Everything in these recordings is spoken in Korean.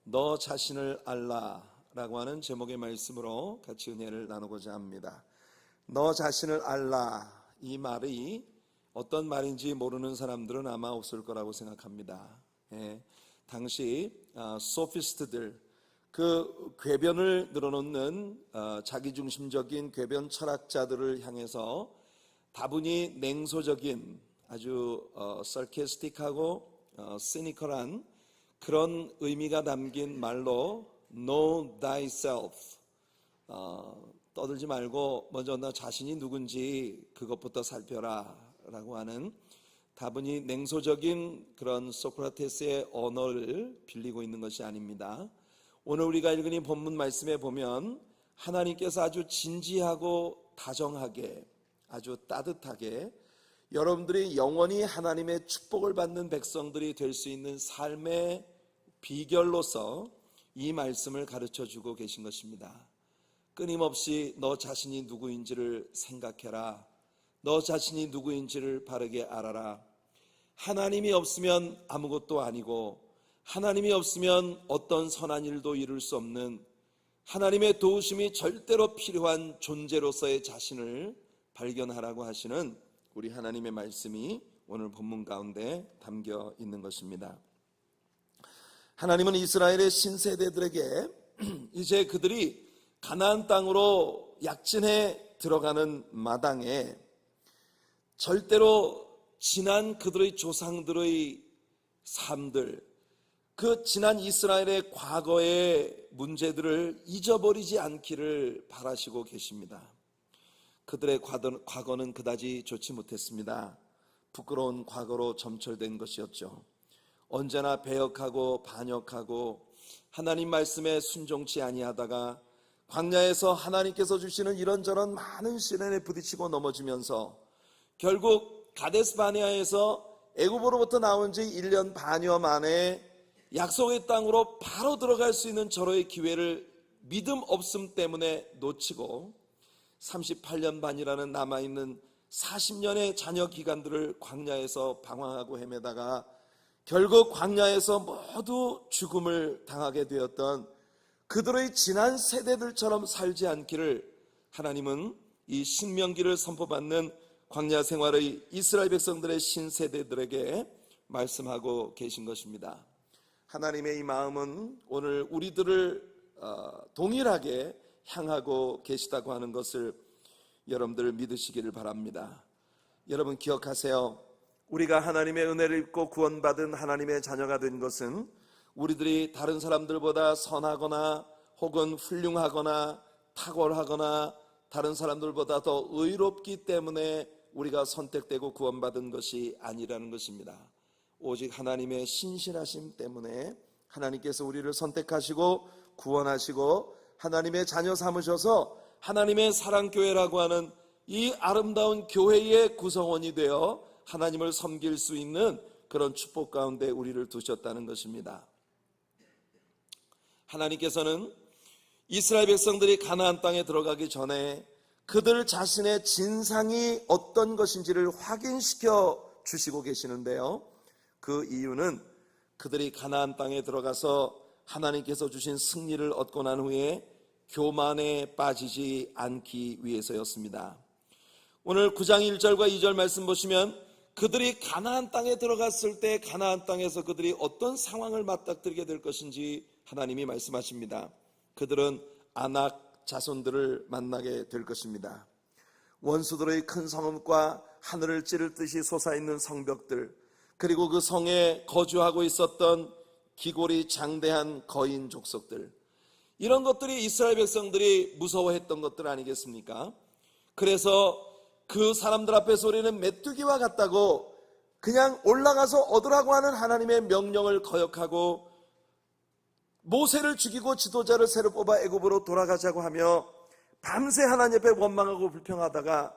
너 자신을 알라라고 하는 제목의 말씀으로 같이 은혜를 나누고자 합니다. 너 자신을 알라, 이 말이 어떤 말인지 모르는 사람들은 아마 없을 거라고 생각합니다. 당시 소피스트들, 그 궤변을 늘어놓는 자기중심적인 궤변 철학자들을 향해서 다분히 냉소적인, 아주 sarcastic하고 시니컬한 그런 의미가 담긴 말로 Know thyself, 떠들지 말고 먼저 너 자신이 누군지 그것부터 살펴라 라고 하는 다분히 냉소적인 그런 소크라테스의 언어를 빌리고 있는 것이 아닙니다. 오늘 우리가 읽은 이 본문 말씀에 보면 하나님께서 아주 진지하고 다정하게, 아주 따뜻하게 여러분들이 영원히 하나님의 축복을 받는 백성들이 될 수 있는 삶의 비결로서 이 말씀을 가르쳐주고 계신 것입니다. 끊임없이 너 자신이 누구인지를 생각해라. 너 자신이 누구인지를 바르게 알아라. 하나님이 없으면 아무것도 아니고, 하나님이 없으면 어떤 선한 일도 이룰 수 없는, 하나님의 도우심이 절대로 필요한 존재로서의 자신을 발견하라고 하시는 우리 하나님의 말씀이 오늘 본문 가운데 담겨 있는 것입니다. 하나님은 이스라엘의 신세대들에게 이제 그들이 가나안 땅으로 약진해 들어가는 마당에 절대로 지난 그들의 조상들의 삶들, 그 지난 이스라엘의 과거의 문제들을 잊어버리지 않기를 바라시고 계십니다. 그들의 과거는 그다지 좋지 못했습니다. 부끄러운 과거로 점철된 것이었죠. 언제나 배역하고 반역하고 하나님 말씀에 순종치 아니하다가 광야에서 하나님께서 주시는 이런저런 많은 시련에 부딪히고 넘어지면서 결국 가데스 바네아에서 애굽으로부터 나온 지 1년 반여 만에 약속의 땅으로 바로 들어갈 수 있는 절호의 기회를 믿음 없음 때문에 놓치고 38년 반이라는 남아있는 40년의 자녀 기간들을 광야에서 방황하고 헤매다가 결국 광야에서 모두 죽음을 당하게 되었던 그들의 지난 세대들처럼 살지 않기를 하나님은 이 신명기를 선포받는 광야 생활의 이스라엘 백성들의 신세대들에게 말씀하고 계신 것입니다. 하나님의 이 마음은 오늘 우리들을 동일하게 향하고 계시다고 하는 것을 여러분들 믿으시기를 바랍니다. 여러분 기억하세요. 우리가 하나님의 은혜를 입고 구원받은 하나님의 자녀가 된 것은 우리들이 다른 사람들보다 선하거나 혹은 훌륭하거나 탁월하거나 다른 사람들보다 더 의롭기 때문에 우리가 선택되고 구원받은 것이 아니라는 것입니다. 오직 하나님의 신실하심 때문에 하나님께서 우리를 선택하시고 구원하시고 하나님의 자녀 삼으셔서 하나님의 사랑교회라고 하는 이 아름다운 교회의 구성원이 되어 하나님을 섬길 수 있는 그런 축복 가운데 우리를 두셨다는 것입니다. 하나님께서는 이스라엘 백성들이 가나안 땅에 들어가기 전에 그들 자신의 진상이 어떤 것인지를 확인시켜 주시고 계시는데요, 그 이유는 그들이 가나안 땅에 들어가서 하나님께서 주신 승리를 얻고 난 후에 교만에 빠지지 않기 위해서였습니다. 오늘 9장 1절과 2절 말씀 보시면 그들이 가나안 땅에 들어갔을 때 가나안 땅에서 그들이 어떤 상황을 맞닥뜨리게 될 것인지 하나님이 말씀하십니다. 그들은 아낙 자손들을 만나게 될 것입니다. 원수들의 큰 성읍과 하늘을 찌를 듯이 솟아있는 성벽들, 그리고 그 성에 거주하고 있었던 기골이 장대한 거인 족속들, 이런 것들이 이스라엘 백성들이 무서워했던 것들 아니겠습니까? 그래서 그 사람들 앞에서 우리는 메뚜기와 같다고 그냥 올라가서 얻으라고 하는 하나님의 명령을 거역하고 모세를 죽이고 지도자를 새로 뽑아 애굽으로 돌아가자고 하며 밤새 하나님 앞에 원망하고 불평하다가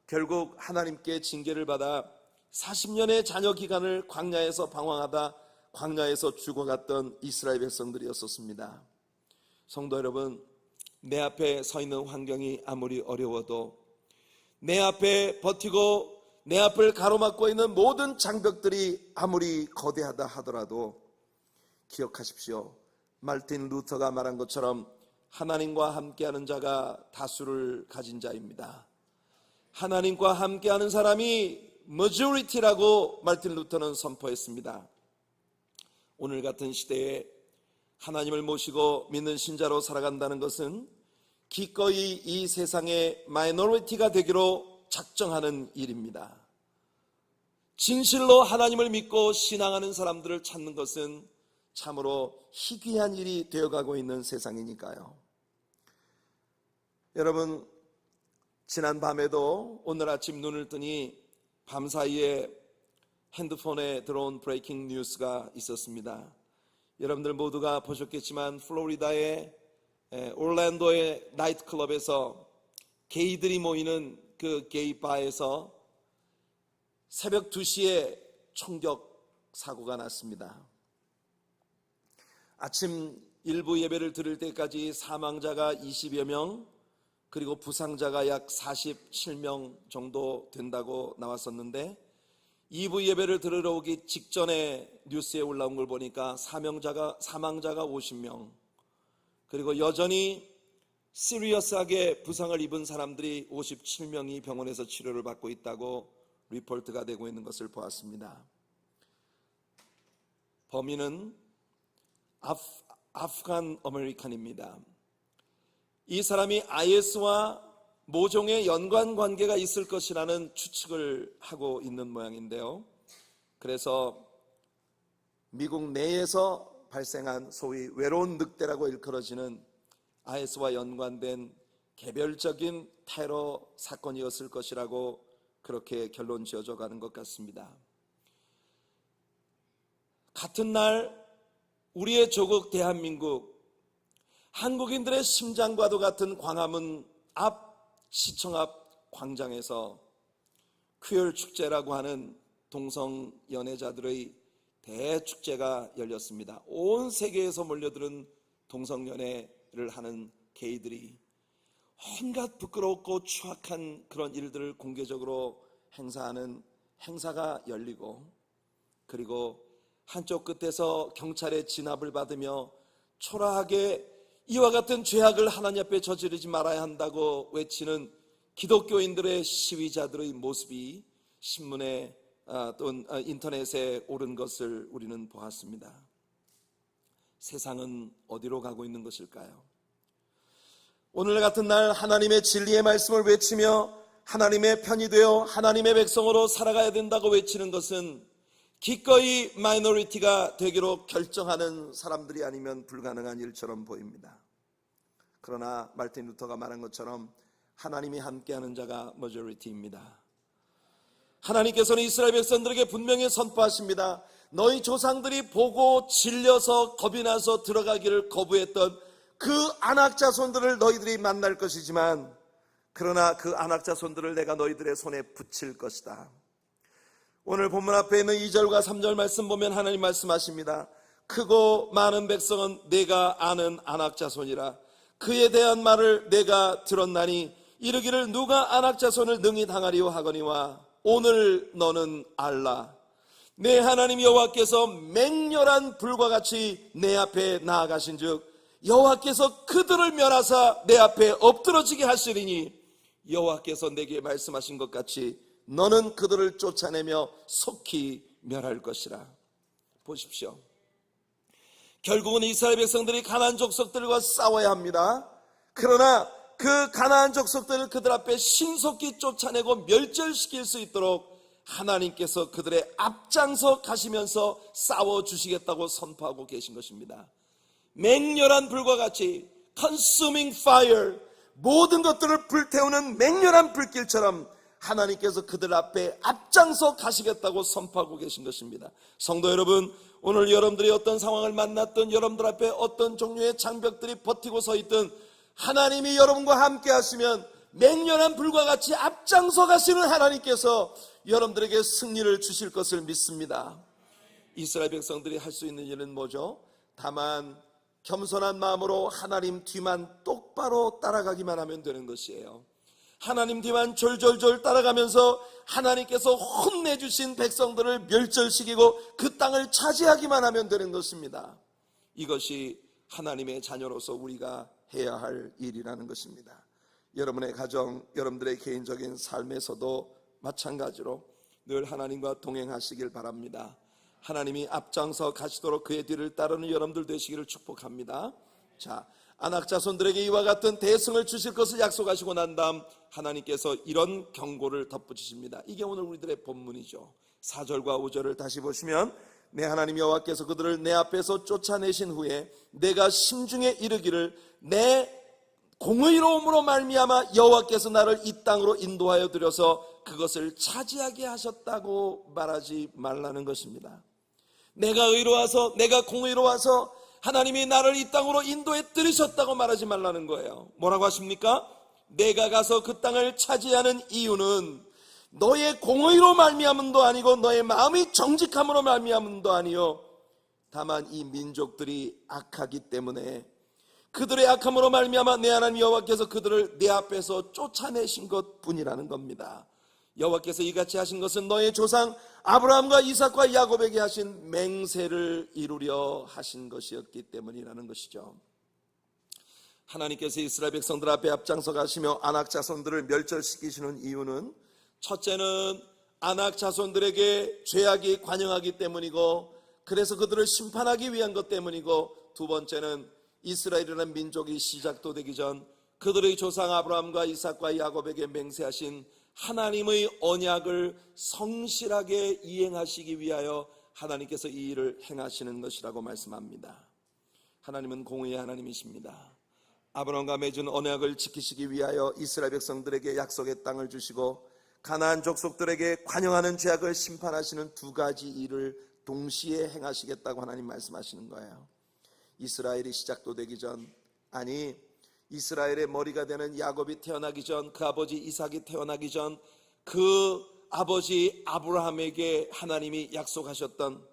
결국 하나님께 징계를 받아 40년의 자녀 기간을 광야에서 방황하다 광야에서 죽어갔던 이스라엘 백성들이었었습니다. 성도 여러분, 내 앞에 서 있는 환경이 아무리 어려워도, 내 앞에 버티고 내 앞을 가로막고 있는 모든 장벽들이 아무리 거대하다 하더라도 기억하십시오. 말틴 루터가 말한 것처럼 하나님과 함께하는 자가 다수를 가진 자입니다. 하나님과 함께하는 사람이 majority라고 말틴 루터는 선포했습니다. 오늘 같은 시대에 하나님을 모시고 믿는 신자로 살아간다는 것은 기꺼이 이 세상의 마이너리티가 되기로 작정하는 일입니다. 진실로 하나님을 믿고 신앙하는 사람들을 찾는 것은 참으로 희귀한 일이 되어가고 있는 세상이니까요. 여러분, 지난 밤에도 오늘 아침 눈을 뜨니 밤사이에 핸드폰에 들어온 브레이킹 뉴스가 있었습니다. 여러분들 모두가 보셨겠지만 플로리다의 올랜도의 나이트클럽에서 게이들이 모이는 그 게이바에서 새벽 2시에 총격 사고가 났습니다. 아침 일부 예배를 드릴 때까지 사망자가 20여 명, 그리고 부상자가 약 47명 정도 된다고 나왔었는데 2부 예배를 들으러 오기 직전에 뉴스에 올라온 걸 보니까 사망자가 50명, 그리고 여전히 시리어스하게 부상을 입은 사람들이 57명이 병원에서 치료를 받고 있다고 리포트가 되고 있는 것을 보았습니다. 범인은 아프간 아메리칸입니다. 이 사람이 IS와 모종의 연관 관계가 있을 것이라는 추측을 하고 있는 모양인데요. 그래서 미국 내에서 발생한 소위 외로운 늑대라고 일컬어지는 IS와 연관된 개별적인 테러 사건이었을 것이라고 그렇게 결론 지어져 가는 것 같습니다. 같은 날 우리의 조국 대한민국, 한국인들의 심장과도 같은 광화문 앞 시청 앞 광장에서 퀴어 축제라고 하는 동성 연애자들의 대축제가 열렸습니다. 온 세계에서 몰려드는 동성 연애를 하는 게이들이 온갖 부끄럽고 추악한 그런 일들을 공개적으로 행사하는 행사가 열리고, 그리고 한쪽 끝에서 경찰의 진압을 받으며 초라하게 이와 같은 죄악을 하나님 앞에 저지르지 말아야 한다고 외치는 기독교인들의 시위자들의 모습이 신문에 또는 인터넷에 오른 것을 우리는 보았습니다. 세상은 어디로 가고 있는 것일까요? 오늘 같은 날 하나님의 진리의 말씀을 외치며 하나님의 편이 되어 하나님의 백성으로 살아가야 된다고 외치는 것은 기꺼이 마이너리티가 되기로 결정하는 사람들이 아니면 불가능한 일처럼 보입니다. 그러나 말틴 루터가 말한 것처럼 하나님이 함께하는 자가 머저리티입니다. 하나님께서는 이스라엘 백성들에게 분명히 선포하십니다. 너희 조상들이 보고 질려서 겁이 나서 들어가기를 거부했던 그 안악자손들을 너희들이 만날 것이지만, 그러나 그 안악자손들을 내가 너희들의 손에 붙일 것이다. 오늘 본문 앞에 있는 2절과 3절 말씀 보면 하나님 말씀하십니다. 크고 많은 백성은 내가 아는 안악자손이라. 그에 대한 말을 내가 들었나니 이르기를 누가 안악자손을 능히 당하리요 하거니와 오늘 너는 알라. 내 하나님 여호와께서 맹렬한 불과 같이 내 앞에 나아가신 즉 여호와께서 그들을 멸하사 내 앞에 엎드러지게 하시리니 여호와께서 내게 말씀하신 것 같이 너는 그들을 쫓아내며 속히 멸할 것이라. 보십시오. 결국은 이스라엘 백성들이 가나안 족속들과 싸워야 합니다. 그러나 그 가나안 족속들을 그들 앞에 신속히 쫓아내고 멸절시킬 수 있도록 하나님께서 그들의 앞장서 가시면서 싸워주시겠다고 선포하고 계신 것입니다. 맹렬한 불과 같이 consuming fire, 모든 것들을 불태우는 맹렬한 불길처럼 하나님께서 그들 앞에 앞장서 가시겠다고 선포하고 계신 것입니다. 성도 여러분, 오늘 여러분들이 어떤 상황을 만났든 여러분들 앞에 어떤 종류의 장벽들이 버티고 서 있든 하나님이 여러분과 함께 하시면 맹렬한 불과 같이 앞장서 가시는 하나님께서 여러분들에게 승리를 주실 것을 믿습니다. 이스라엘 백성들이 할 수 있는 일은 뭐죠? 다만 겸손한 마음으로 하나님 뒤만 똑바로 따라가기만 하면 되는 것이에요. 하나님 뒤만 졸졸졸 따라가면서 하나님께서 혼내주신 백성들을 멸절시키고 그 땅을 차지하기만 하면 되는 것입니다. 이것이 하나님의 자녀로서 우리가 해야 할 일이라는 것입니다. 여러분의 가정, 여러분들의 개인적인 삶에서도 마찬가지로 늘 하나님과 동행하시길 바랍니다. 하나님이 앞장서 가시도록 그의 뒤를 따르는 여러분들 되시기를 축복합니다. 자, 아낙 자손들에게 이와 같은 대승을 주실 것을 약속하시고 난 다음 하나님께서 이런 경고를 덧붙이십니다. 이게 오늘 우리들의 본문이죠. 4절과 5절을 다시 보시면, 내 하나님 여호와께서 그들을 내 앞에서 쫓아내신 후에 내가 심중에 이르기를 내 공의로움으로 말미암아 여호와께서 나를 이 땅으로 인도하여 들여서 그것을 차지하게 하셨다고 말하지 말라는 것입니다. 내가 의로워서, 내가 공의로워서 하나님이 나를 이 땅으로 인도해 들이셨다고 말하지 말라는 거예요. 뭐라고 하십니까? 내가 가서 그 땅을 차지하는 이유는 너의 공의로 말미암음도 아니고 너의 마음이 정직함으로 말미암음도 아니요, 다만 이 민족들이 악하기 때문에 그들의 악함으로 말미암아 내 하나님 여호와께서 그들을 내 앞에서 쫓아내신 것뿐이라는 겁니다. 여호와께서 이같이 하신 것은 너의 조상 아브라함과 이삭과 야곱에게 하신 맹세를 이루려 하신 것이었기 때문이라는 것이죠. 하나님께서 이스라엘 백성들 앞에 앞장서 가시며 아낙 자손들을 멸절시키시는 이유는, 첫째는 아낙 자손들에게 죄악이 관영하기 때문이고 그래서 그들을 심판하기 위한 것 때문이고, 두 번째는 이스라엘이라는 민족이 시작도 되기 전 그들의 조상 아브라함과 이삭과 야곱에게 맹세하신 하나님의 언약을 성실하게 이행하시기 위하여 하나님께서 이 일을 행하시는 것이라고 말씀합니다. 하나님은 공의의 하나님이십니다. 아브라함과 맺은 언약을 지키시기 위하여 이스라엘 백성들에게 약속의 땅을 주시고 가나안 족속들에게 관영하는 죄악을 심판하시는 두 가지 일을 동시에 행하시겠다고 하나님 말씀하시는 거예요. 이스라엘이 시작도 되기 전, 아니 이스라엘의 머리가 되는 야곱이 태어나기 전, 그 아버지 이삭이 태어나기 전, 그 아버지 아브라함에게 하나님이 약속하셨던,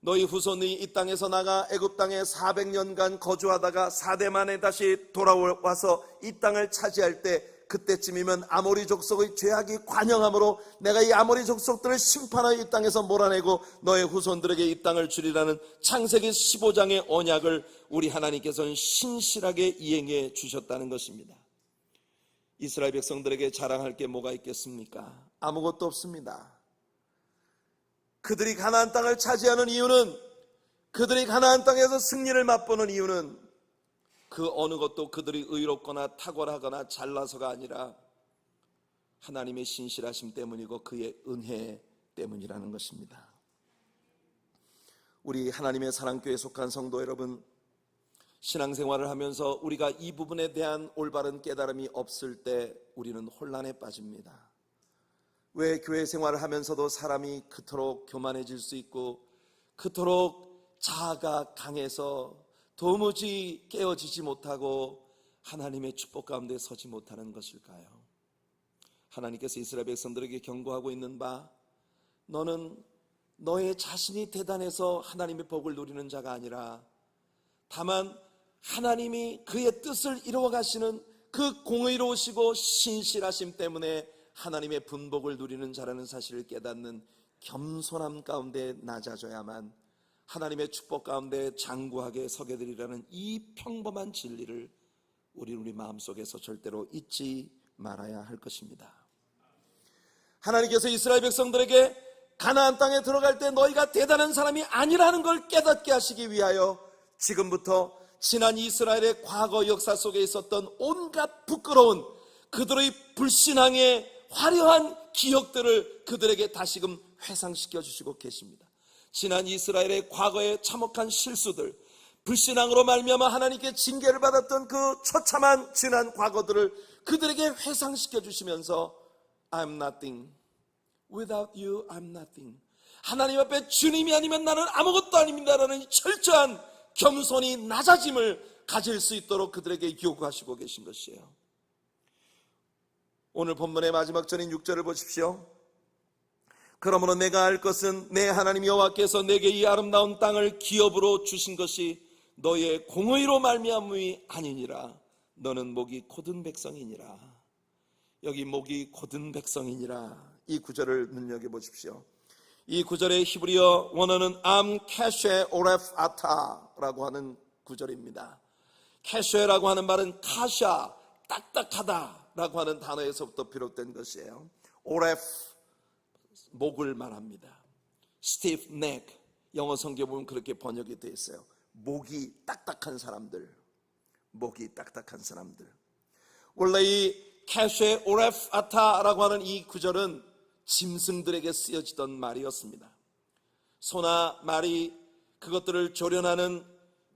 너희 후손이 이 땅에서 나가 애굽 땅에 400년간 거주하다가 4대 만에 다시 돌아와서 이 땅을 차지할 때, 그때쯤이면 아모리 족속의 죄악이 관영함으로 내가 이 아모리 족속들을 심판하여 이 땅에서 몰아내고 너의 후손들에게 이 땅을 주리라는 창세기 15장의 언약을 우리 하나님께서는 신실하게 이행해 주셨다는 것입니다. 이스라엘 백성들에게 자랑할 게 뭐가 있겠습니까? 아무것도 없습니다. 그들이 가나안 땅을 차지하는 이유는, 그들이 가나안 땅에서 승리를 맛보는 이유는 그 어느 것도 그들이 의롭거나 탁월하거나 잘나서가 아니라 하나님의 신실하심 때문이고 그의 은혜 때문이라는 것입니다. 우리 하나님의 사랑교회에 속한 성도 여러분, 신앙생활을 하면서 우리가 이 부분에 대한 올바른 깨달음이 없을 때 우리는 혼란에 빠집니다. 왜 교회 생활을 하면서도 사람이 그토록 교만해질 수 있고 그토록 자아가 강해서 도무지 깨어지지 못하고 하나님의 축복 가운데 서지 못하는 것일까요? 하나님께서 이스라엘 백성들에게 경고하고 있는 바, 너는 너의 자신이 대단해서 하나님의 복을 누리는 자가 아니라 다만 하나님이 그의 뜻을 이루어 가시는 그 공의로우시고 신실하심 때문에 하나님의 분복을 누리는 자라는 사실을 깨닫는 겸손함 가운데 낮아져야만 하나님의 축복 가운데 장구하게 서게 되리라는 이 평범한 진리를 우리 마음속에서 절대로 잊지 말아야 할 것입니다. 하나님께서 이스라엘 백성들에게 가나안 땅에 들어갈 때 너희가 대단한 사람이 아니라는 걸 깨닫게 하시기 위하여 지금부터 지난 이스라엘의 과거 역사 속에 있었던 온갖 부끄러운 그들의 불신앙의 화려한 기억들을 그들에게 다시금 회상시켜 주시고 계십니다. 지난 이스라엘의 과거의 참혹한 실수들, 불신앙으로 말미암아 하나님께 징계를 받았던 그 처참한 지난 과거들을 그들에게 회상시켜 주시면서 I'm nothing, without you I'm nothing, 하나님 앞에 주님이 아니면 나는 아무것도 아닙니다라는 철저한 겸손이 낮아짐을 가질 수 있도록 그들에게 요구하시고 계신 것이에요. 오늘 본문의 마지막 절인 6절을 보십시오. 그러므로 내가 알 것은 내 하나님 여호와께서 내게 이 아름다운 땅을 기업으로 주신 것이 너의 공의로 말미암음이 아니니라. 너는 목이 곧은 백성이니라. 여기 목이 곧은 백성이니라, 이 구절을 눈여겨보십시오. 이 구절의 히브리어 원어는 암 캐쉐 오레프 아타라고 하는 구절입니다. 캐쉐라고 하는 말은 카샤, 딱딱하다라고 하는 단어에서부터 비롯된 것이에요. 오레프, 목을 말합니다. stiff neck, 영어 성경 보면 그렇게 번역이 되어 있어요. 목이 딱딱한 사람들, 목이 딱딱한 사람들. 원래 이 캐쉐 오레프 아타라고 하는 이 구절은 짐승들에게 쓰여지던 말이었습니다. 소나 말이 그것들을 조련하는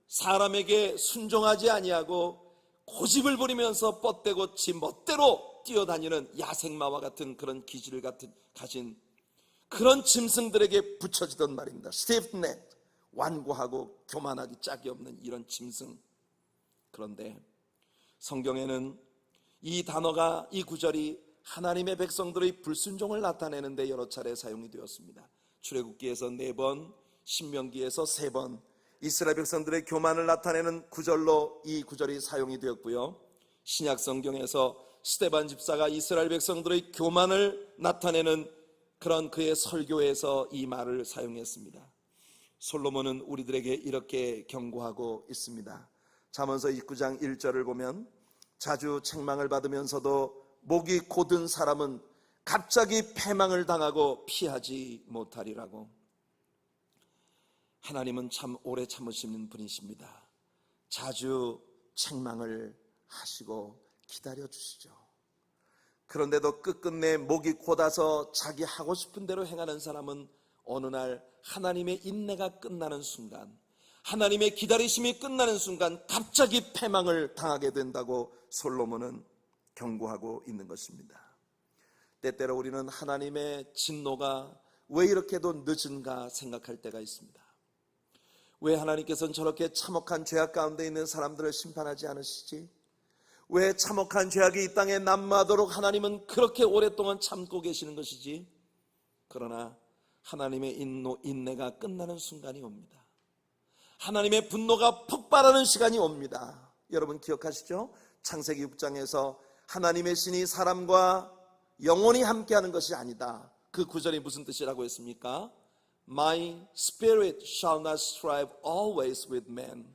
사람에게 순종하지 아니하고 고집을 부리면서 뻗대고 지 멋대로 뛰어다니는 야생마와 같은 그런 기질을 가진 그런 짐승들에게 붙여지던 말입니다. stiff neck, 완고하고 교만하기 짝이 없는 이런 짐승. 그런데 성경에는 이 단어가, 이 구절이 하나님의 백성들의 불순종을 나타내는데 여러 차례 사용이 되었습니다. 출애굽기에서 4번, 신명기에서 3번, 이스라엘 백성들의 교만을 나타내는 구절로 이 구절이 사용이 되었고요. 신약 성경에서 스데반 집사가 이스라엘 백성들의 교만을 나타내는 그런 그의 설교에서 이 말을 사용했습니다. 솔로몬은 우리들에게 이렇게 경고하고 있습니다. 잠언서 29장 1절을 보면 자주 책망을 받으면서도 목이 곧은 사람은 갑자기 패망을 당하고 피하지 못하리라고. 하나님은 참 오래 참으시는 분이십니다. 자주 책망을 하시고 기다려 주시죠. 그런데도 끝끝내 목이 곧아서 자기 하고 싶은 대로 행하는 사람은 어느 날 하나님의 인내가 끝나는 순간, 하나님의 기다리심이 끝나는 순간 갑자기 패망을 당하게 된다고 솔로몬은 경고하고 있는 것입니다. 때때로 우리는 하나님의 진노가 왜 이렇게도 늦은가 생각할 때가 있습니다. 왜 하나님께서는 저렇게 참혹한 죄악 가운데 있는 사람들을 심판하지 않으시지? 왜 참혹한 죄악이 이 땅에 난무하도록 하나님은 그렇게 오랫동안 참고 계시는 것이지? 그러나 하나님의 인내가 끝나는 순간이 옵니다. 하나님의 분노가 폭발하는 시간이 옵니다. 여러분 기억하시죠? 창세기 6장에서 하나님의 신이 사람과 영원히 함께하는 것이 아니다. 그 구절이 무슨 뜻이라고 했습니까? My spirit shall not strive always with man.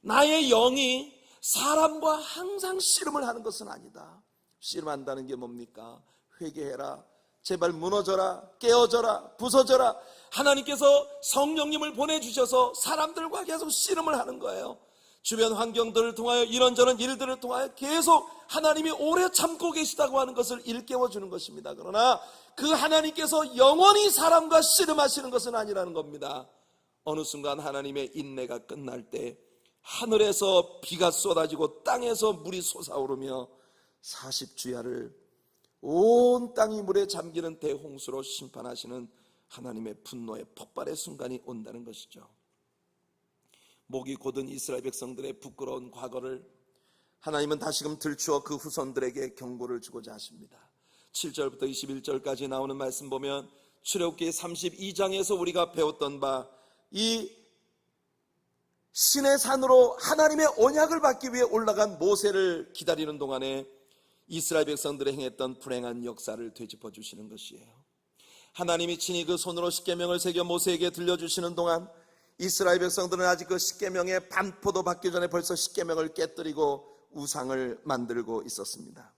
나의 영이 사람과 항상 씨름을 하는 것은 아니다. 씨름한다는 게 뭡니까? 회개해라, 제발 무너져라, 깨어져라, 부서져라. 하나님께서 성령님을 보내주셔서 사람들과 계속 씨름을 하는 거예요. 주변 환경들을 통하여 이런저런 일들을 통하여 계속 하나님이 오래 참고 계시다고 하는 것을 일깨워주는 것입니다. 그러나 그 하나님께서 영원히 사람과 씨름하시는 것은 아니라는 겁니다. 어느 순간 하나님의 인내가 끝날 때 하늘에서 비가 쏟아지고 땅에서 물이 솟아오르며 40주야를 온 땅이 물에 잠기는 대홍수로 심판하시는 하나님의 분노의 폭발의 순간이 온다는 것이죠. 목이 곧은 이스라엘 백성들의 부끄러운 과거를 하나님은 다시금 들추어 그 후손들에게 경고를 주고자 하십니다. 7절부터 21절까지 나오는 말씀 보면 출애굽기 32장에서 우리가 배웠던 바 이 신의 산으로 하나님의 언약을 받기 위해 올라간 모세를 기다리는 동안에 이스라엘 백성들이 행했던 불행한 역사를 되짚어 주시는 것이에요. 하나님이 친히 그 손으로 십계명을 새겨 모세에게 들려주시는 동안 이스라엘 백성들은 아직 그 십계명의 반포도 받기 전에 벌써 십계명을 깨뜨리고 우상을 만들고 있었습니다.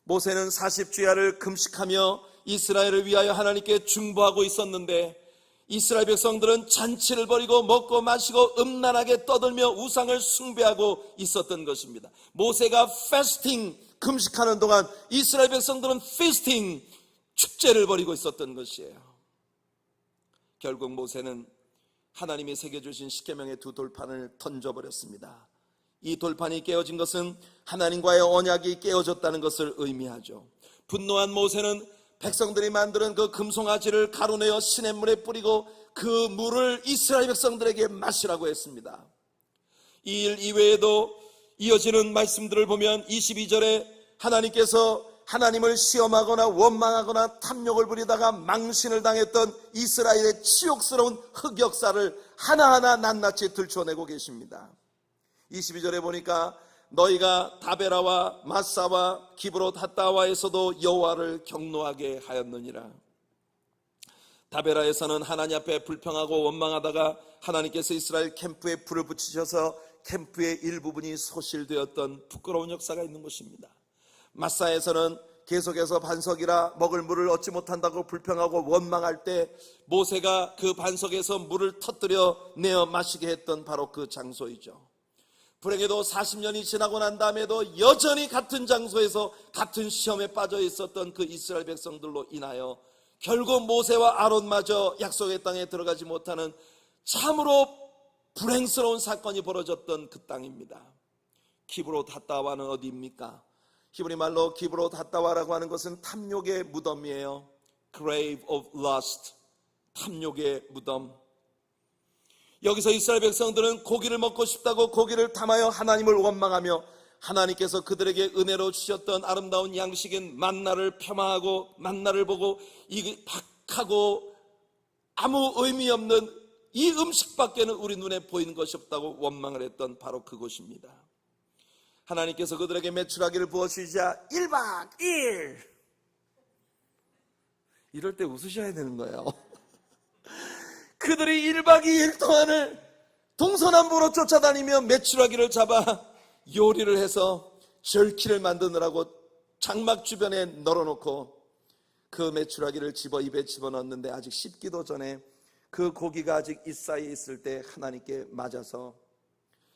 모세는 40주야를 금식하며 이스라엘을 위하여 하나님께 중보하고 있었는데 이스라엘 백성들은 잔치를 벌이고 먹고 마시고 음란하게 떠들며 우상을 숭배하고 있었던 것입니다. 모세가 패스팅, 금식하는 동안 이스라엘 백성들은 피스팅, 축제를 벌이고 있었던 것이에요. 결국 모세는 하나님이 새겨주신 십계명의 두 돌판을 던져버렸습니다. 이 돌판이 깨어진 것은 하나님과의 언약이 깨어졌다는 것을 의미하죠. 분노한 모세는 백성들이 만드는 그 금송아지를 가루내어 시냇물에 뿌리고 그 물을 이스라엘 백성들에게 마시라고 했습니다. 이 일 이외에도 이어지는 말씀들을 보면 22절에 하나님께서 하나님을 시험하거나 원망하거나 탐욕을 부리다가 망신을 당했던 이스라엘의 치욕스러운 흑역사를 하나하나 낱낱이 들춰내고 계십니다. 22절에 보니까 너희가 다베라와 마사와 기브롯 핫다와에서도 여호와를 경노하게 하였느니라. 다베라에서는 하나님 앞에 불평하고 원망하다가 하나님께서 이스라엘 캠프에 불을 붙이셔서 캠프의 일부분이 소실되었던 부끄러운 역사가 있는 것입니다. 마사에서는 계속해서 반석이라 먹을 물을 얻지 못한다고 불평하고 원망할 때 모세가 그 반석에서 물을 터뜨려 내어 마시게 했던 바로 그 장소이죠. 불행해도 40년이 지나고 난 다음에도 여전히 같은 장소에서 같은 시험에 빠져 있었던 그 이스라엘 백성들로 인하여 결국 모세와 아론마저 약속의 땅에 들어가지 못하는 참으로 불행스러운 사건이 벌어졌던 그 땅입니다. 기브롯 핫다와는 어디입니까? 히브리 말로 기브롯 핫다와라고 하는 것은 탐욕의 무덤이에요. Grave of Lust, 탐욕의 무덤. 여기서 이스라엘 백성들은 고기를 먹고 싶다고 고기를 탐하여 하나님을 원망하며 하나님께서 그들에게 은혜로 주셨던 아름다운 양식인 만나를 폄하하고 만나를 보고 이 박하고 아무 의미 없는 이 음식밖에는 우리 눈에 보이는 것이 없다고 원망을 했던 바로 그곳입니다. 하나님께서 그들에게 메추라기를 부어주시자 1박 2일, 이럴 때 웃으셔야 되는 거예요. 그들이 1박 2일 동안을 동서남북으로 쫓아다니며 메추라기를 잡아 요리를 해서 절키를 만드느라고 장막 주변에 널어놓고 그 메추라기를 집어 입에 집어넣었는데 아직 씹기도 전에 그 고기가 아직 이 사이에 있을 때 하나님께 맞아서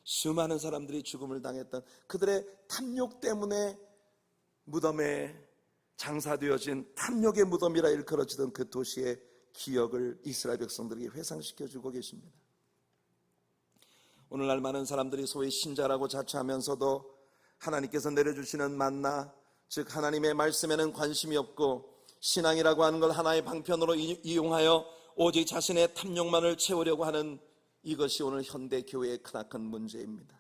수많은 사람들이 죽음을 당했던 그들의 탐욕 때문에 무덤에 장사되어진 탐욕의 무덤이라 일컬어지던 그 도시의 기억을 이스라엘 백성들에게 회상시켜주고 계십니다. 오늘날 많은 사람들이 소위 신자라고 자처하면서도 하나님께서 내려주시는 만나, 즉 하나님의 말씀에는 관심이 없고 신앙이라고 하는 걸 하나의 방편으로 이용하여 오직 자신의 탐욕만을 채우려고 하는 이것이 오늘 현대 교회의 크나큰 문제입니다.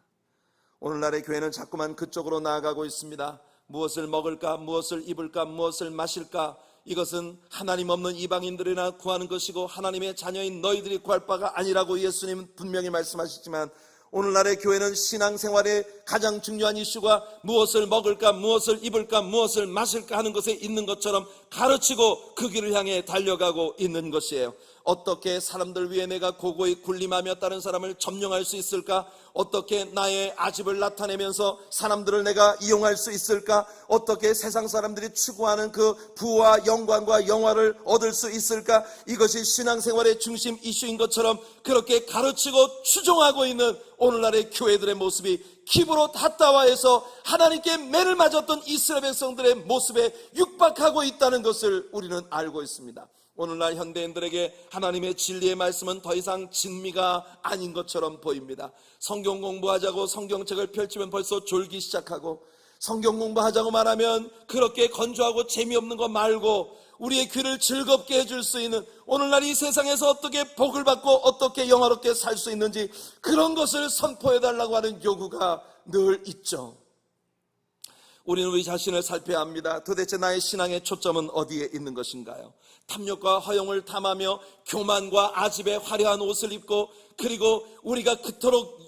오늘날의 교회는 자꾸만 그쪽으로 나아가고 있습니다. 무엇을 먹을까, 무엇을 입을까, 무엇을 마실까, 이것은 하나님 없는 이방인들이나 구하는 것이고 하나님의 자녀인 너희들이 구할 바가 아니라고 예수님은 분명히 말씀하시지만 오늘날의 교회는 신앙생활의 가장 중요한 이슈가 무엇을 먹을까, 무엇을 입을까, 무엇을 마실까 하는 것에 있는 것처럼 가르치고 그 길을 향해 달려가고 있는 것이에요. 어떻게 사람들 위해 내가 고고히 군림하며 다른 사람을 점령할 수 있을까? 어떻게 나의 아집을 나타내면서 사람들을 내가 이용할 수 있을까? 어떻게 세상 사람들이 추구하는 그 부와 영광과 영화를 얻을 수 있을까? 이것이 신앙생활의 중심 이슈인 것처럼 그렇게 가르치고 추종하고 있는 오늘날의 교회들의 모습이 기브롯 핫다와에서 하나님께 매를 맞았던 이스라엘 백성들의 모습에 육박하고 있다는 것을 우리는 알고 있습니다. 오늘날 현대인들에게 하나님의 진리의 말씀은 더 이상 진미가 아닌 것처럼 보입니다. 성경 공부하자고 성경책을 펼치면 벌써 졸기 시작하고, 성경 공부하자고 말하면 그렇게 건조하고 재미없는 거 말고 우리의 귀를 즐겁게 해줄 수 있는, 오늘날 이 세상에서 어떻게 복을 받고 어떻게 영화롭게 살 수 있는지 그런 것을 선포해달라고 하는 요구가 늘 있죠. 우리는 우리 자신을 살펴야 합니다. 도대체 나의 신앙의 초점은 어디에 있는 것인가요? 탐욕과 허영을 탐하며 교만과 아집의 화려한 옷을 입고, 그리고 우리가 그토록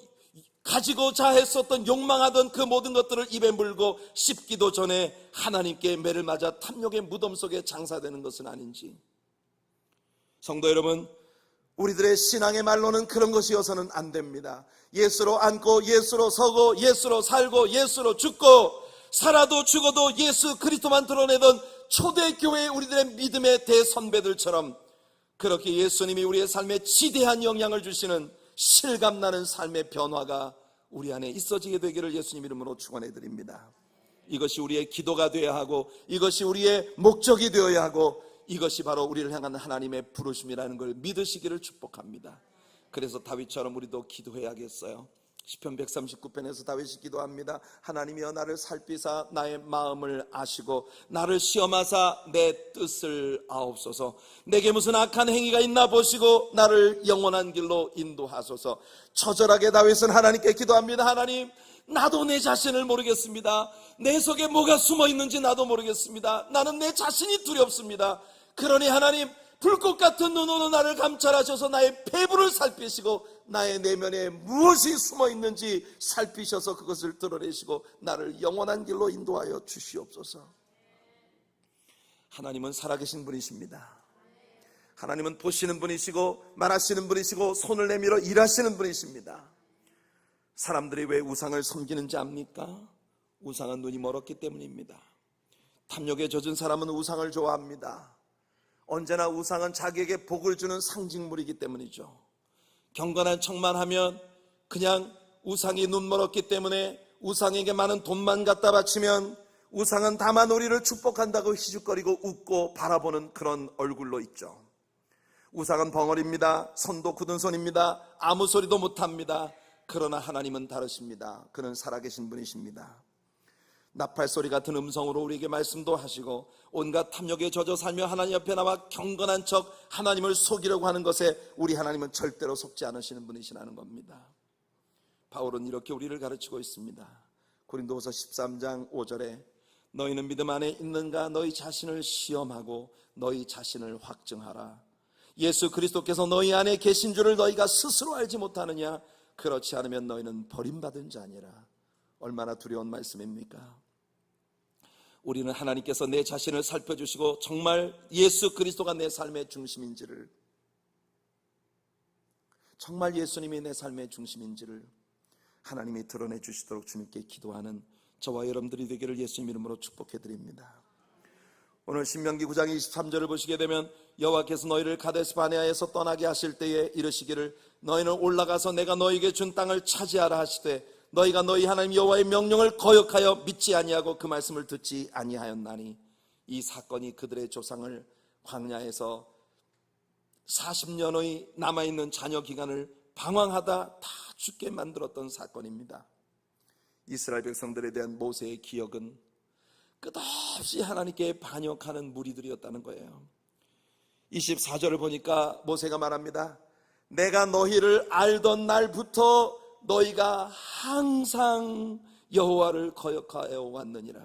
가지고자 했었던 욕망하던 그 모든 것들을 입에 물고 씹기도 전에 하나님께 매를 맞아 탐욕의 무덤 속에 장사되는 것은 아닌지. 성도 여러분, 우리들의 신앙의 말로는 그런 것이어서는 안 됩니다. 예수로 앉고 예수로 서고 예수로 살고 예수로 죽고, 살아도 죽어도 예수 그리스도만 드러내던 초대교회의 우리들의 믿음의 대선배들처럼 그렇게 예수님이 우리의 삶에 지대한 영향을 주시는 실감나는 삶의 변화가 우리 안에 있어지게 되기를 예수님 이름으로 축원해 드립니다. 이것이 우리의 기도가 되어야 하고, 이것이 우리의 목적이 되어야 하고, 이것이 바로 우리를 향한 하나님의 부르심이라는 걸 믿으시기를 축복합니다. 그래서 다윗처럼 우리도 기도해야겠어요. 시편 139편에서 다윗이 기도합니다. 하나님이여 나를 살피사 나의 마음을 아시고 나를 시험하사 내 뜻을 아옵소서. 내게 무슨 악한 행위가 있나 보시고 나를 영원한 길로 인도하소서. 처절하게 다윗은 하나님께 기도합니다. 하나님, 나도 내 자신을 모르겠습니다. 내 속에 뭐가 숨어 있는지 나도 모르겠습니다. 나는 내 자신이 두렵습니다. 그러니 하나님, 불꽃 같은 눈으로 나를 감찰하셔서 나의 배부를 살피시고 나의 내면에 무엇이 숨어 있는지 살피셔서 그것을 드러내시고 나를 영원한 길로 인도하여 주시옵소서. 하나님은 살아계신 분이십니다. 하나님은 보시는 분이시고 말하시는 분이시고 손을 내밀어 일하시는 분이십니다. 사람들이 왜 우상을 섬기는지 압니까? 우상은 눈이 멀었기 때문입니다. 탐욕에 젖은 사람은 우상을 좋아합니다. 언제나 우상은 자기에게 복을 주는 상징물이기 때문이죠. 경건한 척만 하면, 그냥 우상이 눈 멀었기 때문에 우상에게 많은 돈만 갖다 바치면 우상은 다만 우리를 축복한다고 희죽거리고 웃고 바라보는 그런 얼굴로 있죠. 우상은 벙어리입니다. 손도 굳은 손입니다. 아무 소리도 못합니다. 그러나 하나님은 다르십니다. 그는 살아계신 분이십니다. 나팔소리 같은 음성으로 우리에게 말씀도 하시고 온갖 탐욕에 젖어 살며 하나님 옆에 나와 경건한 척 하나님을 속이려고 하는 것에 우리 하나님은 절대로 속지 않으시는 분이시라는 겁니다. 바울은 이렇게 우리를 가르치고 있습니다. 고린도후서 13장 5절에 너희는 믿음 안에 있는가? 너희 자신을 시험하고 너희 자신을 확증하라. 예수 그리스도께서 너희 안에 계신 줄을 너희가 스스로 알지 못하느냐? 그렇지 않으면 너희는 버림받은 자니라. 얼마나 두려운 말씀입니까? 우리는 하나님께서 내 자신을 살펴주시고 정말 예수 그리스도가 내 삶의 중심인지를, 정말 예수님이 내 삶의 중심인지를 하나님이 드러내 주시도록 주님께 기도하는 저와 여러분들이 되기를 예수님 이름으로 축복해 드립니다. 오늘 신명기 9장 23절을 보시게 되면 여호와께서 너희를 가데스 바네아에서 떠나게 하실 때에 이르시기를 너희는 올라가서 내가 너희에게 준 땅을 차지하라 하시되 너희가 너희 하나님 여호와의 명령을 거역하여 믿지 아니하고 그 말씀을 듣지 아니하였나니. 이 사건이 그들의 조상을 광야에서 40년의 남아있는 자녀 기간을 방황하다 다 죽게 만들었던 사건입니다. 이스라엘 백성들에 대한 모세의 기억은 끝없이 하나님께 반역하는 무리들이었다는 거예요. 24절을 보니까 모세가 말합니다. 내가 너희를 알던 날부터 너희가 항상 여호와를 거역하여 왔느니라.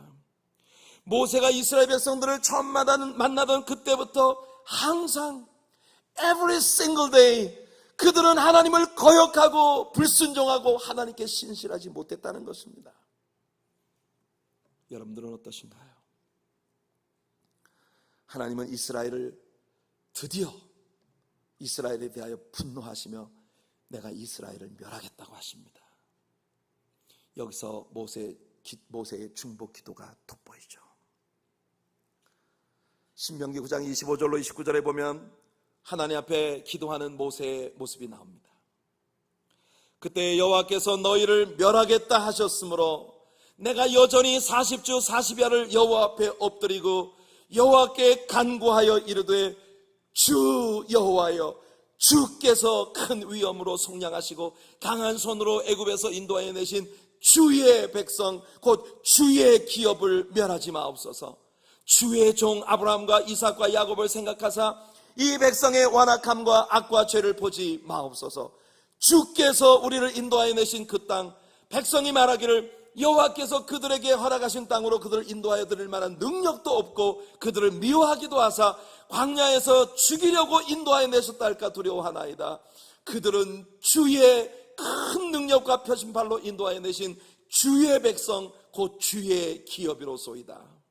모세가 이스라엘 백성들을 처음 만나던 그때부터 항상 every single day 그들은 하나님을 거역하고 불순종하고 하나님께 신실하지 못했다는 것입니다. 여러분들은 어떠신가요? 하나님은 이스라엘을 드디어 이스라엘에 대하여 분노하시며 내가 이스라엘을 멸하겠다고 하십니다. 여기서 모세의 중보 기도가 돋보이죠. 신명기 9장 25절로 29절에 보면 하나님 앞에 기도하는 모세의 모습이 나옵니다. 그때 여호와께서 너희를 멸하겠다 하셨으므로 내가 여전히 40주 40야를 여호와 앞에 엎드리고 여호와께 간구하여 이르되 주 여호와여 주께서 큰 위엄으로 속량하시고 강한 손으로 애굽에서 인도하여 내신 주의 백성 곧 주의 기업을 멸하지 마옵소서. 주의 종 아브라함과 이삭과 야곱을 생각하사 이 백성의 완악함과 악과 죄를 보지 마옵소서. 주께서 우리를 인도하여 내신 그 땅, 백성이 말하기를 여호와께서 그들에게 허락하신 땅으로 그들을 인도하여 드릴 만한 능력도 없고 그들을 미워하기도 하사 광야에서 죽이려고 인도하여 내셨다 할까 두려워하나이다. 그들은 주의 큰 능력과 표심발로 인도하여 내신 주의 백성 곧 주의 기업이로소이다.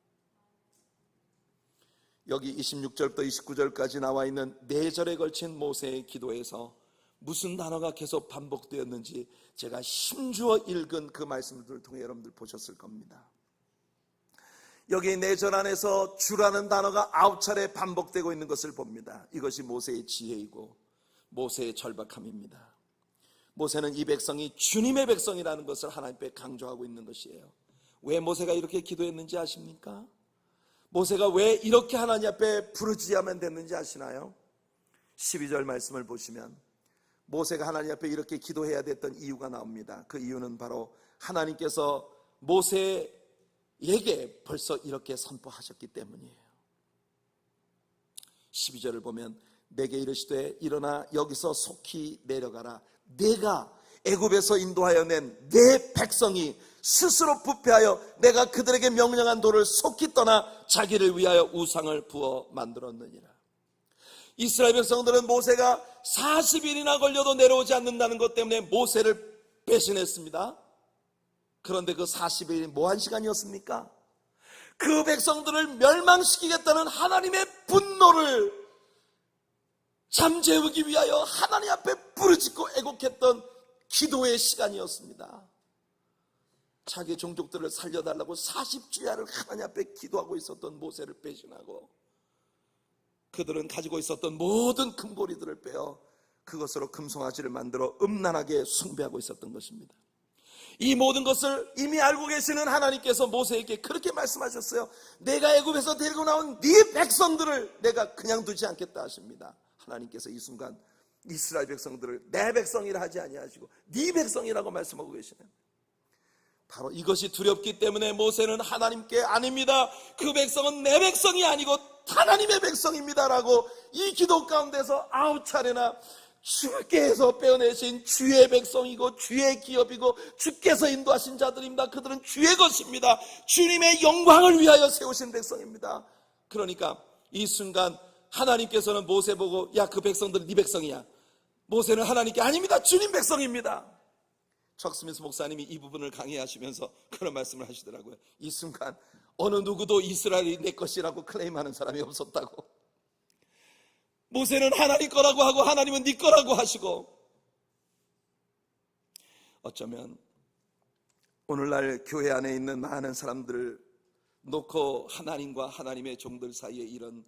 여기 26절부터 29절까지 나와 있는 4절에 걸친 모세의 기도에서 무슨 단어가 계속 반복되었는지 제가 힘주어 읽은 그 말씀들을 통해 여러분들 보셨을 겁니다. 여기 4절 안에서 주라는 단어가 9차례 반복되고 있는 것을 봅니다. 이것이 모세의 지혜이고 모세의 절박함입니다. 모세는 이 백성이 주님의 백성이라는 것을 하나님 앞에 강조하고 있는 것이에요. 왜 모세가 이렇게 기도했는지 아십니까? 모세가 왜 이렇게 하나님 앞에 부르짖으면 됐는지 아시나요? 12절 말씀을 보시면 모세가 하나님 앞에 이렇게 기도해야 됐던 이유가 나옵니다. 그 이유는 바로 하나님께서 모세에게 벌써 이렇게 선포하셨기 때문이에요. 12절을 보면 내게 이르시되 일어나 여기서 속히 내려가라. 내가 애굽에서 인도하여 낸 내 백성이 스스로 부패하여 내가 그들에게 명령한 도를 속히 떠나 자기를 위하여 우상을 부어 만들었느니라. 이스라엘 백성들은 모세가 40일이나 걸려도 내려오지 않는다는 것 때문에 모세를 배신했습니다. 그런데 그 40일이 뭐한 시간이었습니까? 그 백성들을 멸망시키겠다는 하나님의 분노를 잠재우기 위하여 하나님 앞에 부르짖고 애곡했던 기도의 시간이었습니다. 자기 종족들을 살려달라고 40주야를 하나님 앞에 기도하고 있었던 모세를 배신하고 그들은 가지고 있었던 모든 금고리들을 빼어 그것으로 금송아지를 만들어 음란하게 숭배하고 있었던 것입니다. 이 모든 것을 이미 알고 계시는 하나님께서 모세에게 그렇게 말씀하셨어요. 내가 애굽에서 데리고 나온 네 백성들을 내가 그냥 두지 않겠다 하십니다. 하나님께서 이 순간 이스라엘 백성들을 내 백성이라 하지 아니하시고 네 백성이라고 말씀하고 계시는, 바로 이것이 두렵기 때문에 모세는 하나님께 아닙니다, 그 백성은 내 백성이 아니고 하나님의 백성입니다 라고 이 기도 가운데서 9차례나 주께서 빼어내신 주의 백성이고 주의 기업이고 주께서 인도하신 자들입니다, 그들은 주의 것입니다, 주님의 영광을 위하여 세우신 백성입니다. 그러니까 이 순간 하나님께서는 모세 보고 야, 그 백성들은 네 백성이야. 모세는 하나님께 아닙니다, 주님 백성입니다. 척 스미스 목사님이 이 부분을 강의하시면서 그런 말씀을 하시더라고요. 이 순간 어느 누구도 이스라엘이 내 것이라고 클레임하는 사람이 없었다고. 모세는 하나님 거라고 하고 하나님은 네 거라고 하시고, 어쩌면 오늘날 교회 안에 있는 많은 사람들을 놓고 하나님과 하나님의 종들 사이에 이런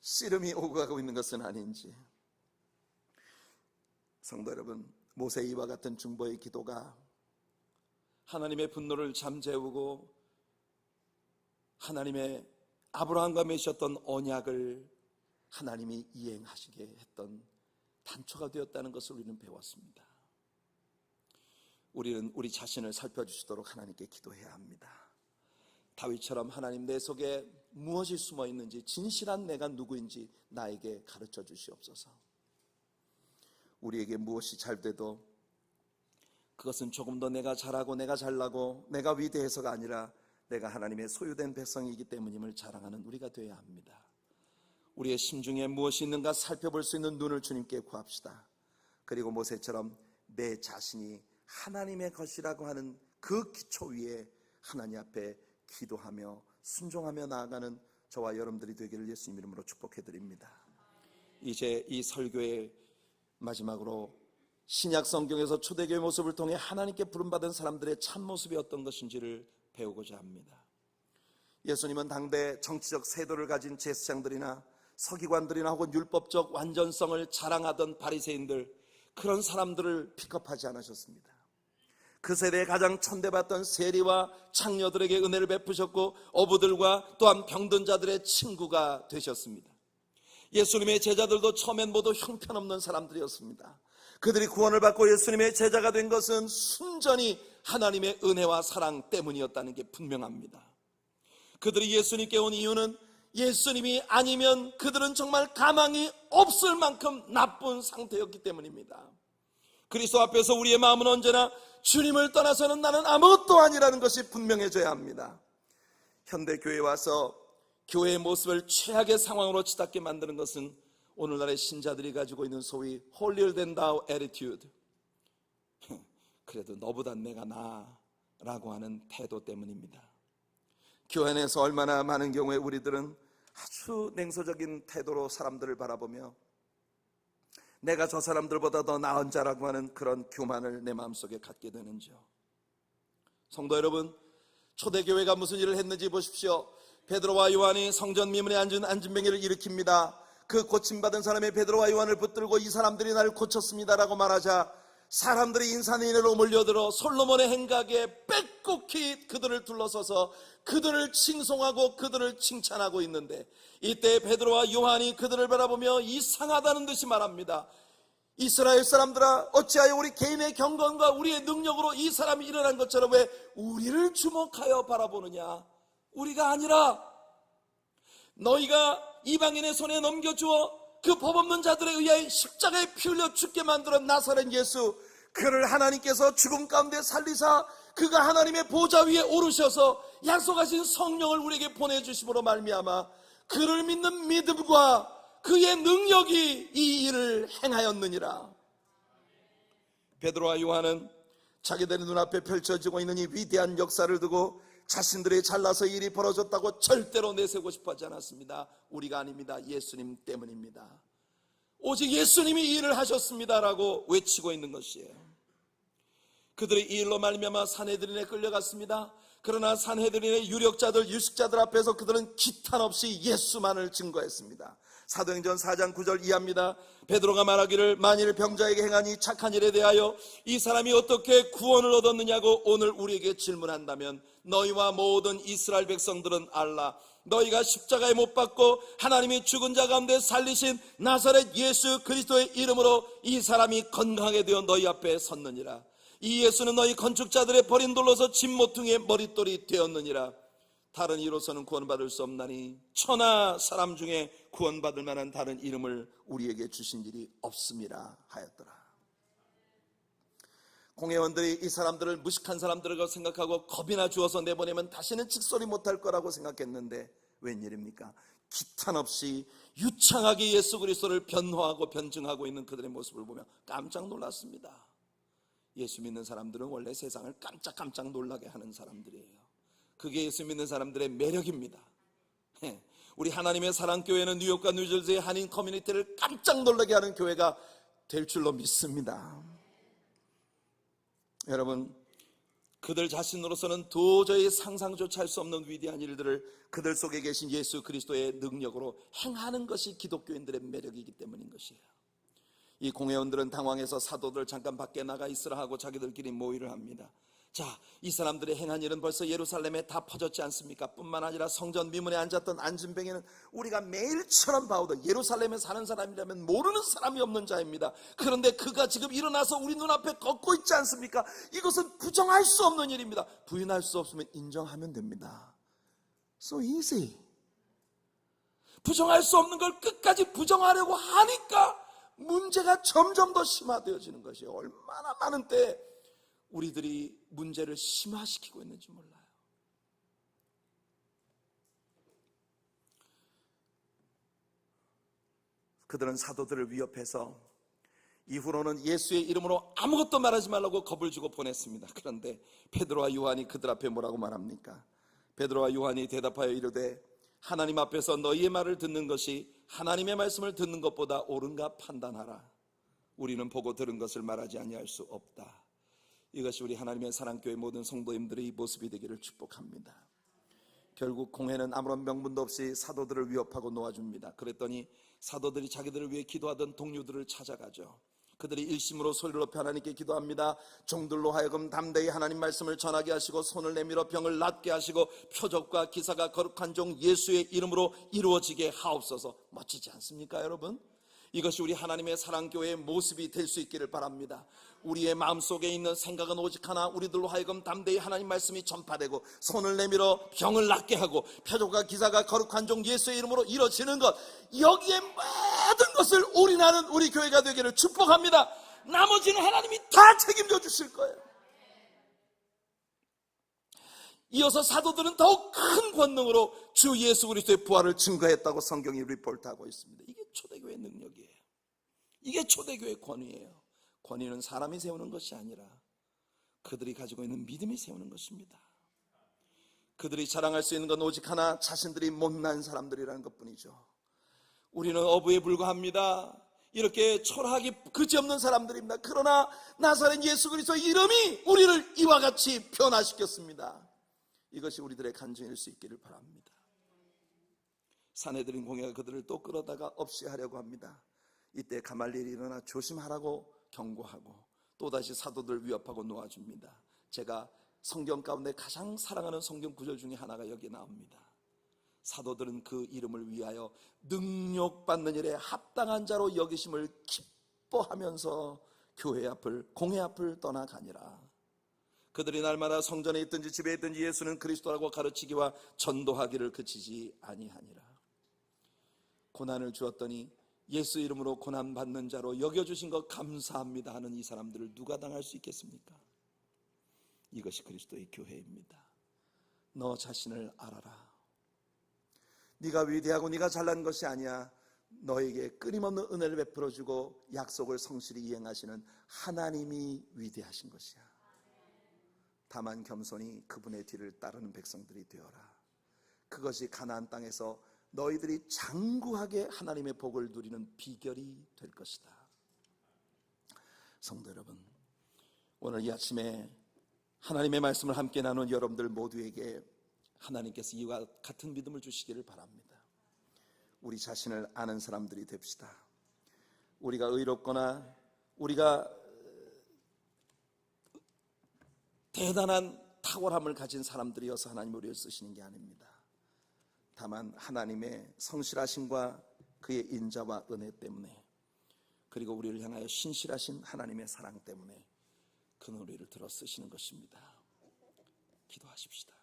씨름이 오고 가고 있는 것은 아닌지. 성도 여러분, 모세 이와 같은 중보의 기도가 하나님의 분노를 잠재우고 하나님의 아브라함과 맺으셨던 언약을 하나님이 이행하시게 했던 단초가 되었다는 것을 우리는 배웠습니다. 우리는 우리 자신을 살펴주시도록 하나님께 기도해야 합니다. 다윗처럼 하나님, 내 속에 무엇이 숨어 있는지, 진실한 내가 누구인지 나에게 가르쳐 주시옵소서. 우리에게 무엇이 잘 돼도 그것은 조금 더 내가 잘하고 내가 잘나고 내가 위대해서가 아니라 내가 하나님의 소유된 백성이기 때문임을 자랑하는 우리가 되어야 합니다. 우리의 심중에 무엇이 있는가 살펴볼 수 있는 눈을 주님께 구합시다. 그리고 모세처럼 내 자신이 하나님의 것이라고 하는 그 기초 위에 하나님 앞에 기도하며 순종하며 나아가는 저와 여러분들이 되기를 예수님 이름으로 축복해드립니다. 이제 이 설교의 마지막으로 신약 성경에서 초대교회 모습을 통해 하나님께 부름받은 사람들의 참모습이 어떤 것인지를 배우고자 합니다. 예수님은 당대 정치적 세도를 가진 제사장들이나 서기관들이나 혹은 율법적 완전성을 자랑하던 바리새인들, 그런 사람들을 픽업하지 않으셨습니다. 그 세대에 가장 천대받던 세리와 창녀들에게 은혜를 베푸셨고 어부들과 또한 병든 자들의 친구가 되셨습니다. 예수님의 제자들도 처음엔 모두 형편없는 사람들이었습니다. 그들이 구원을 받고 예수님의 제자가 된 것은 순전히 하나님의 은혜와 사랑 때문이었다는 게 분명합니다. 그들이 예수님께 온 이유는 예수님이 아니면 그들은 정말 가망이 없을 만큼 나쁜 상태였기 때문입니다. 그리스도 앞에서 우리의 마음은 언제나 주님을 떠나서는 나는 아무것도 아니라는 것이 분명해져야 합니다. 현대 교회에 와서 교회의 모습을 최악의 상황으로 치닫게 만드는 것은 오늘날의 신자들이 가지고 있는 소위 holier than thou attitude, 그래도 너보다 내가 나아 라고 하는 태도 때문입니다. 교회 안에서 얼마나 많은 경우에 우리들은 아주 냉소적인 태도로 사람들을 바라보며 내가 저 사람들보다 더 나은 자라고 하는 그런 교만을 내 마음속에 갖게 되는지요. 성도 여러분, 초대교회가 무슨 일을 했는지 보십시오. 베드로와 요한이 성전 미문에 앉은 안진뱅이를 일으킵니다. 그 고침받은 사람의 베드로와 요한을 붙들고 이 사람들이 나를 고쳤습니다라고 말하자 사람들이 인산인해로 몰려들어 솔로몬의 행각에 빽국히 그들을 둘러서서 그들을 칭송하고 그들을 칭찬하고 있는데, 이때 베드로와 요한이 그들을 바라보며 이상하다는 듯이 말합니다. 이스라엘 사람들아, 어찌하여 우리 개인의 경건과 우리의 능력으로 이 사람이 일어난 것처럼 왜 우리를 주목하여 바라보느냐? 우리가 아니라 너희가 이방인의 손에 넘겨주어 그 법 없는 자들에 의하여 십자가에 피 흘려 죽게 만들어 나사렛 예수, 그를 하나님께서 죽음 가운데 살리사 그가 하나님의 보좌 위에 오르셔서 약속하신 성령을 우리에게 보내주심으로 말미암아 그를 믿는 믿음과 그의 능력이 이 일을 행하였느니라. 베드로와 요한은 자기들의 눈앞에 펼쳐지고 있는 이 위대한 역사를 두고 자신들이 잘나서 일이 벌어졌다고 절대로 내세우고 싶어 하지 않았습니다. 우리가 아닙니다. 예수님 때문입니다. 오직 예수님이 이 일을 하셨습니다라고 외치고 있는 것이에요. 그들이 이 일로 말미암아 산헤드린에 끌려갔습니다. 그러나 산헤드린의 유력자들, 유식자들 앞에서 그들은 기탄 없이 예수만을 증거했습니다. 사도행전 4장 9절 이하입니다. 베드로가 말하기를 만일 병자에게 행하니 착한 일에 대하여 이 사람이 어떻게 구원을 얻었느냐고 오늘 우리에게 질문한다면 너희와 모든 이스라엘 백성들은 알라. 너희가 십자가에 못 박고 하나님이 죽은 자 가운데 살리신 나사렛 예수 그리스도의 이름으로 이 사람이 건강하게 되어 너희 앞에 섰느니라. 이 예수는 너희 건축자들의 버린 돌로서 집 모퉁이의 머릿돌이 되었느니라. 다른 이로서는 구원받을 수 없나니 천하 사람 중에 구원받을 만한 다른 이름을 우리에게 주신 일이 없음이라 하였더라. 공회원들이 이 사람들을 무식한 사람들이라고 생각하고 겁이나 주어서 내보내면 다시는 직소리 못할 거라고 생각했는데 웬일입니까? 기탄 없이 유창하게 예수 그리스도를 변호하고 변증하고 있는 그들의 모습을 보며 깜짝 놀랐습니다. 예수 믿는 사람들은 원래 세상을 깜짝깜짝 놀라게 하는 사람들이에요. 그게 예수 믿는 사람들의 매력입니다. 우리 하나님의 사랑교회는 뉴욕과 뉴저지의 한인 커뮤니티를 깜짝 놀라게 하는 교회가 될 줄로 믿습니다. 여러분, 그들 자신으로서는 도저히 상상조차 할 수 없는 위대한 일들을 그들 속에 계신 예수 그리스도의 능력으로 행하는 것이 기독교인들의 매력이기 때문인 것이에요. 이 공회원들은 당황해서 사도들 잠깐 밖에 나가 있으라 하고 자기들끼리 모의를 합니다. 자, 이 사람들의 행한 일은 벌써 예루살렘에 다 퍼졌지 않습니까? 뿐만 아니라 성전 미문에 앉았던 안진뱅이는 우리가 매일처럼 봐오던 예루살렘에 사는 사람이라면 모르는 사람이 없는 자입니다. 그런데 그가 지금 일어나서 우리 눈앞에 걷고 있지 않습니까? 이것은 부정할 수 없는 일입니다. 부인할 수 없으면 인정하면 됩니다. So easy. 부정할 수 없는 걸 끝까지 부정하려고 하니까 문제가 점점 더 심화되어지는 것이에요. 얼마나 많은 때 우리들이 문제를 심화시키고 있는지 몰라요. 그들은 사도들을 위협해서 이후로는 예수의 이름으로 아무것도 말하지 말라고 겁을 주고 보냈습니다. 그런데 베드로와 요한이 그들 앞에 뭐라고 말합니까? 베드로와 요한이 대답하여 이르되 하나님 앞에서 너희의 말을 듣는 것이 하나님의 말씀을 듣는 것보다 옳은가 판단하라. 우리는 보고 들은 것을 말하지 아니할 수 없다. 이것이 우리 하나님의 사랑교회 모든 성도님들의 모습이 되기를 축복합니다. 결국 공회는 아무런 명분도 없이 사도들을 위협하고 놓아줍니다. 그랬더니 사도들이 자기들을 위해 기도하던 동료들을 찾아가죠. 그들이 일심으로 소리를 높여 하나님께 기도합니다. 종들로 하여금 담대히 하나님 말씀을 전하게 하시고 손을 내밀어 병을 낫게 하시고 표적과 기사가 거룩한 종 예수의 이름으로 이루어지게 하옵소서. 멋지지 않습니까, 여러분? 이것이 우리 하나님의 사랑교회의 모습이 될 수 있기를 바랍니다. 우리의 마음속에 있는 생각은 오직 하나, 우리들로 하여금 담대히 하나님 말씀이 전파되고 손을 내밀어 병을 낫게 하고 표적과 기사가 거룩한 종 예수의 이름으로 이루어지는 것, 여기에 모든 것을 올인하는 우리 교회가 되기를 축복합니다. 나머지는 하나님이 다 책임져 주실 거예요. 이어서 사도들은 더욱 큰 권능으로 주 예수 그리스도의 부활을 증거했다고 성경이 리포트하고 있습니다. 이게 초대교회의 능력이에요. 이게 초대교회의 권위예요. 권위는 사람이 세우는 것이 아니라 그들이 가지고 있는 믿음이 세우는 것입니다. 그들이 자랑할 수 있는 건 오직 하나, 자신들이 못난 사람들이라는 것뿐이죠. 우리는 어부에 불과합니다. 이렇게 초라하기 그지없는 사람들입니다. 그러나 나사렛 예수 그리스도의 이름이 우리를 이와 같이 변화시켰습니다. 이것이 우리들의 간증일 수 있기를 바랍니다. 산헤드린 공회가 그들을 또 끌어다가 없이 하려고 합니다. 이때 가말리엘이 일어나 조심하라고 경고하고 또다시 사도들을 위협하고 놓아줍니다. 제가 성경 가운데 가장 사랑하는 성경 구절 중에 하나가 여기에 나옵니다. 사도들은 그 이름을 위하여 능력받는 일에 합당한 자로 여기심을 기뻐하면서 교회 앞을, 공회 앞을 떠나가니라. 그들이 날마다 성전에 있든지 집에 있든지 예수는 그리스도라고 가르치기와 전도하기를 그치지 아니하니라. 고난을 주었더니 예수 이름으로 고난받는 자로 여겨주신 것 감사합니다 하는 이 사람들을 누가 당할 수 있겠습니까? 이것이 그리스도의 교회입니다. 너 자신을 알아라. 네가 위대하고 네가 잘난 것이 아니야. 너에게 끊임없는 은혜를 베풀어주고 약속을 성실히 이행하시는 하나님이 위대하신 것이야. 다만 겸손히 그분의 뒤를 따르는 백성들이 되어라. 그것이 가나안 땅에서 너희들이 장구하게 하나님의 복을 누리는 비결이 될 것이다. 성도 여러분, 오늘 이 아침에 하나님의 말씀을 함께 나눈 여러분들 모두에게 하나님께서 이와 같은 믿음을 주시기를 바랍니다. 우리 자신을 아는 사람들이 됩시다. 우리가 의롭거나 우리가 대단한 탁월함을 가진 사람들이어서 하나님 우리를 쓰시는 게 아닙니다. 다만 하나님의 성실하심과 그의 인자와 은혜 때문에, 그리고 우리를 향하여 신실하신 하나님의 사랑 때문에 그는 우리를 들어 쓰시는 것입니다. 기도하십시다.